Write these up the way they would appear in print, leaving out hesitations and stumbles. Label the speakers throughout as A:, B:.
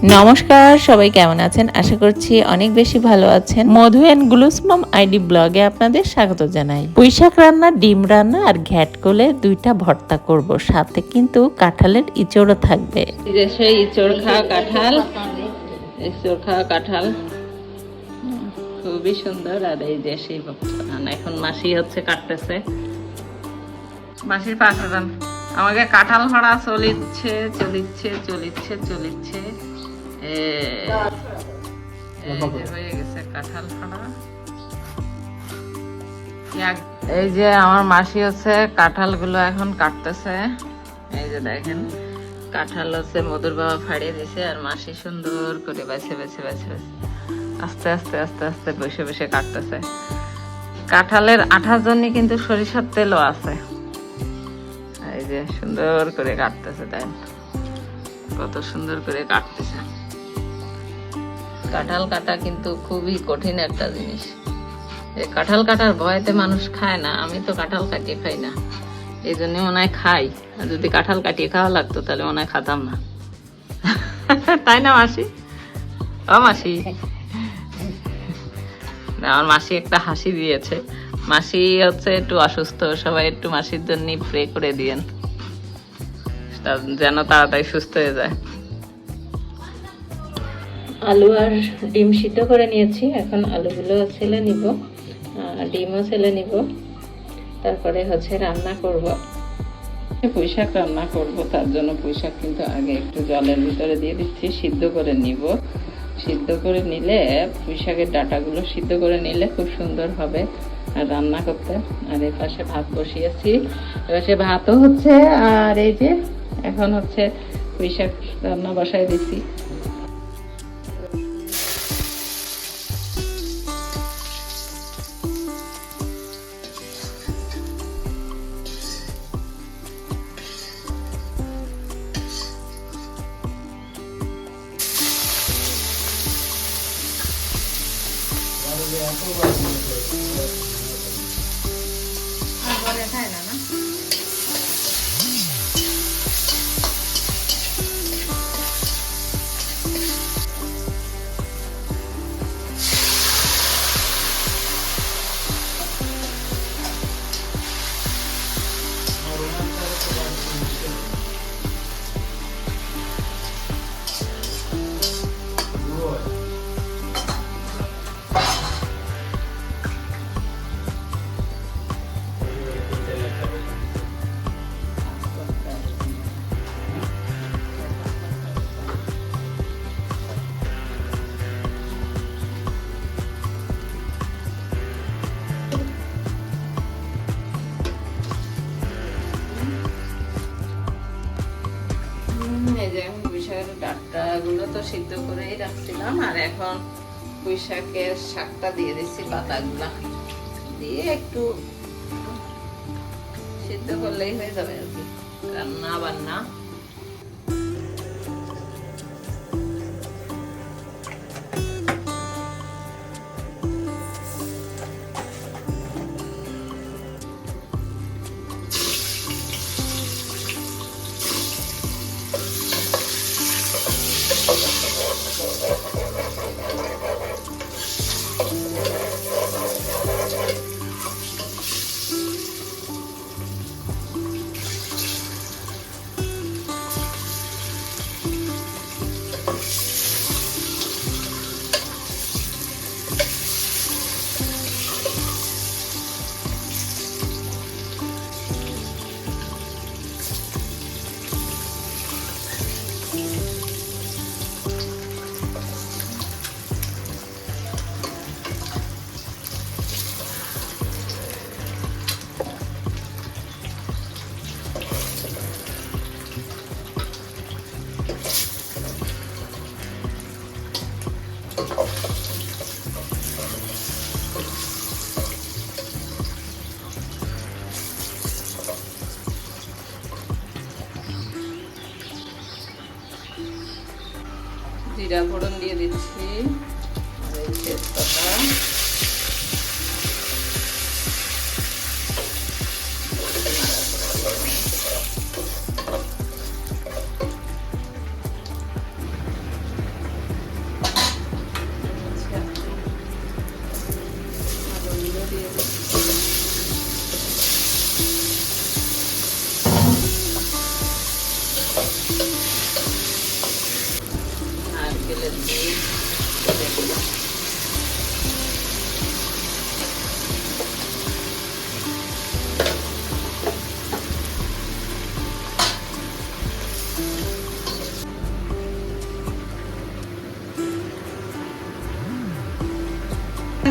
A: নমস্কার, সবাই কেমন আছেন? আশা করছি অনেক বেশি ভালো আছেন। মধু এন্ড গ্লুস মম আইডি ব্লগে আপনাদের স্বাগত জানাই। পুঁইশাক রান্না, ডিম রান্না আর ঘ্যাটকলে দুইটা ভর্তা করব, সাথে কিন্তু কাঁঠালের ইঁচড়ও থাকবে। এই যে সেই ইঁচড় খাওয়া কাঁঠাল, ইঁচড় খাওয়া কাঁঠাল খুবই সুন্দর। আর এই যে সেই এখন মাসি হচ্ছে কাটতেছে, মাসির পাশে যান। আমাকে কাঁঠাল ভাড়া চলিচ্ছে চলিচ্ছে চলিচ্ছে চলিচ্ছে হয়ে গেছে কাঁঠাল ফাড়া। এই যে আমার মাসি হচ্ছে কাঁঠাল গুলো এখন কাটতেছে। এই যে দেখেন কাঁঠাল হচ্ছে মধুর বাবা ফাড়িয়ে দিছে, আর মাসি সুন্দর করে বেছে বেছে বেছে বেছে আস্তে আস্তে আস্তে আস্তে বসে বসে কাটতেছে। কাঁঠালের আঠার জন্য কিন্তু সরিষার তেলও আছে। এই যে সুন্দর করে কাটতেছে, তাই কত সুন্দর করে কাটতেছে। কাঁঠাল কাটা কিন্তু খুবই কঠিন একটা জিনিস। কাঁঠাল কাটার ভয়তে মানুষ খায় না। আমি তো কাঁঠাল কাটিয়ে খাই না, এই জন্য মনে হয় খাই। আর যদি কাঁঠাল কাটিয়ে খাওয়া লাগতো তাহলে মনে হয় খাতাম না। তাই না মাসি? ও মাসি, আমার মাসি একটা হাসি দিয়েছে। মাসি হচ্ছে একটু অসুস্থ, সবাই একটু মাসির জন্য প্রে করে দিয়েন যেন তাড়াতাড়ি সুস্থ হয়ে যায়। আলু আর ডিম সিদ্ধ করে নিয়েছি, এখন আলুগুলো ছেলে নিব, ডিমও ছেলে নিব, তারপরে হচ্ছে রান্না করব। পুঁইশাক রান্না করব, তার জন্য পুঁইশাক কিন্তু আগে একটু জলের ভিতরে দিয়ে দিচ্ছি, সিদ্ধ করে নিব। সিদ্ধ করে নিলে পুঁইশাকের ডাঁটাগুলো সিদ্ধ করে নিলে খুব সুন্দর হবে আর রান্না করতে। আর এই পাশে ভাত বসিয়েছি, এপাশে ভাতও হচ্ছে। আর এই যে এখন হচ্ছে পুঁইশাক রান্না বসাই দিচ্ছি। পুঁইশাকের ডাঁটাগুলো তো সিদ্ধ করেই রাখছিলাম, আর এখন পুঁইশাকের শাকটা দিয়ে দিচ্ছি, পাতাগুলা দিয়ে একটু সিদ্ধ করলেই হয়ে যাবে আর কি রান্না বান্না। জিরা ফোড়ন দিয়ে দিচ্ছি, তেজপাতা,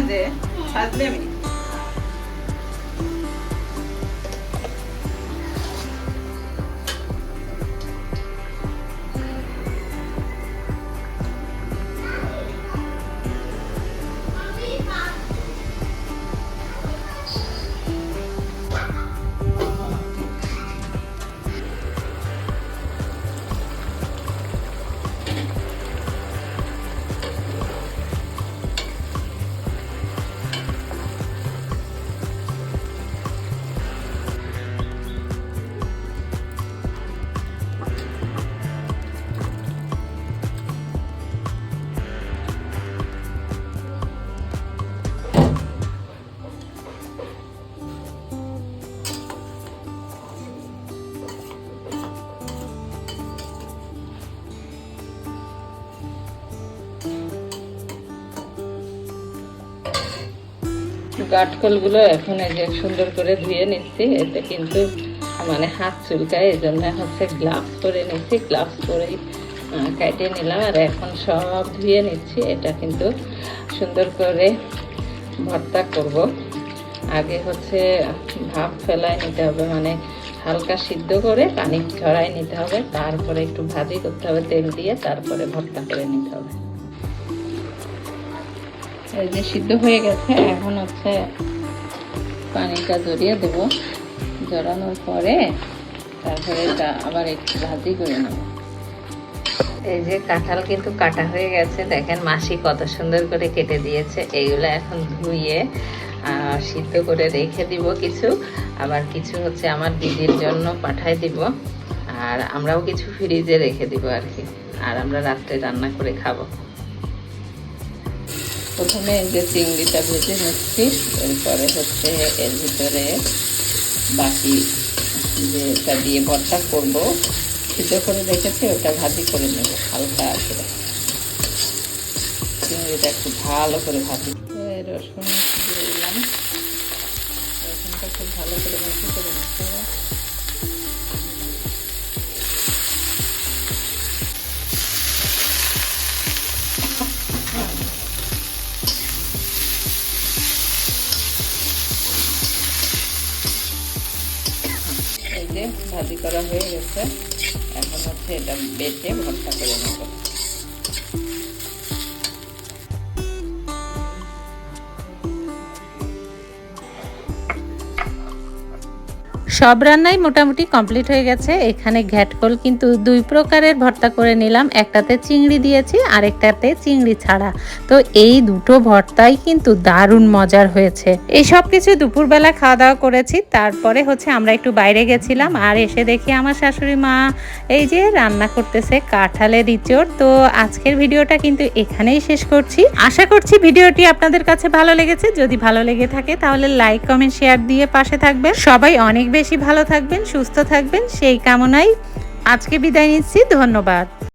A: যে সাজলে আমি কাঠকলগুলো এখন এই যে সুন্দর করে ধুয়ে নিচ্ছি। এতে কিন্তু মানে হাত চুলকায়, এই জন্য হচ্ছে গ্লাভস পরে নিচ্ছি। গ্লাভস পরেই কেটে নিলাম আর এখন সব ধুয়ে নিচ্ছি। এটা কিন্তু সুন্দর করে ভর্তা করব। আগে হচ্ছে ভাপ ফেলায় নিতে হবে, মানে হালকা সিদ্ধ করে পানি ঝরাই নিতে হবে, তারপরে একটু ভাজি করতে হবে তেল দিয়ে, তারপরে ভর্তা করে নিতে হবে। এই যে সিদ্ধ হয়ে গেছে, এখন হচ্ছে পানিটা জড়িয়ে দেব। জড়ানোর পরে তারপরে এটা আবার একটু ভাজি করে নেব। এই যে কাঁঠাল কিন্তু কাটা হয়ে গেছে, দেখেন মাসি কত সুন্দর করে কেটে দিয়েছে। এইগুলো এখন ধুয়ে সিদ্ধ করে রেখে দিব কিছু, আবার কিছু হচ্ছে আমার দিদির জন্য পাঠাই দিব, আর আমরাও কিছু ফ্রিজে রেখে দিব আর কি। আর আমরা রাত্রে রান্না করে খাবো। প্রথমে যে চিংড়িটা ভেজে নিচ্ছি, এরপরে হচ্ছে এর ভিতরে বাকি যেটা দিয়ে ভর্তা করব সিদ্ধ করে রেখেছি ওটা ভাজি করে নেব হালকা করে। চিংড়িটা একটু ভালো করে ভাজি, রসুন দিয়ে দিলাম। রসুনটা খুব ভালো করে ভাজি করে নিতে হবে। এই যে ভাজি করা হয়ে গেছে, এখন হচ্ছে এটা বেটে ভর্তা করে নেব।
B: সব রান্নাই মোটামুটি কমপ্লিট হয়ে গেছে। এখানে ঘ্যাটকল কিন্তু দুই প্রকারের ভর্তা করে নিলাম, একটাতে চিংড়ি দিয়েছি আর একটাতে চিংড়ি ছাড়া। তো এই দুটো ভর্তাই কিন্তু দারুণ মজার হয়েছে। এই সব কিছু দুপুরবেলা খাওয়া দাওয়া করেছি, তারপরে হচ্ছে আমরা একটু বাইরে গেছিলাম, আর এসে দেখি আমার শাশুড়ি মা এই যে রান্না করতেছে কাঁঠালের ইঁচড়। তো আজকের ভিডিওটা কিন্তু এখানেই শেষ করছি। আশা করছি ভিডিওটি আপনাদের কাছে ভালো লেগেছে। যদি ভালো লেগে থাকে তাহলে লাইক কমেন্ট শেয়ার দিয়ে পাশে থাকবেন। সবাই অনেক বেশি ভালো থাকবেন, সুস্থ থাকবেন, সেই কামনায় আজকে বিদায় নিচ্ছি। ধন্যবাদ।